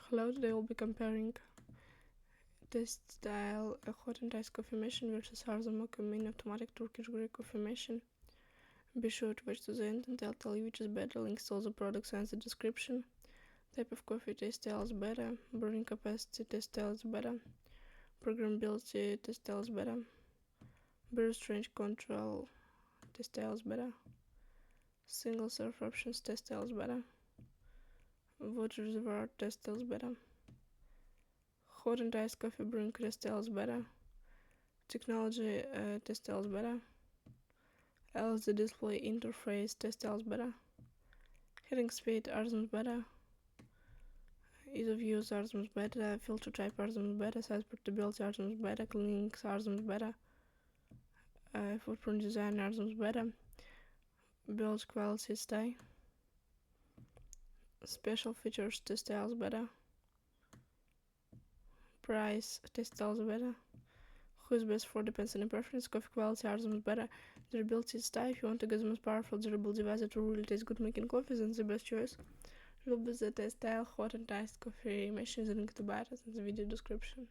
Hello, today we'll be comparing Tastyle, a hot and iced coffee machine versus Arzum, Okka, Minio automatic Turkish grey coffee machine. Be sure to watch to the end and I'll tell you which is better. Links to all the products and the description. Type of coffee, Tastyle is better. Brewing capacity, Tastyle is better. Programmability, Tastyle is better. Brew range control, Tastyle is better. Single serve options, Tastyle is better. Water reservoir, Tastyle is better. Hot and iced coffee brewing, Tastyle is better. Technology, Tastyle is better. LCD display interface, Tastyle is better. Heating speed, Arzum is better. Ease of use, Arzum is better. Filter type, Arzum is better. Size portability, Arzum is better. Cleaning, Arzum is better. Footprint design, Arzum is better. Build quality, stay. Special features, Tastyle is better. Price, Tastyle is better. Who is best for depends on your preference. Coffee quality, Arzum is better. Durability is stay. If you want to get the most powerful durable device that will really taste good making coffee, then the best choice will be the Tastyle hot and iced coffee machine. The link to buy it is in the video description.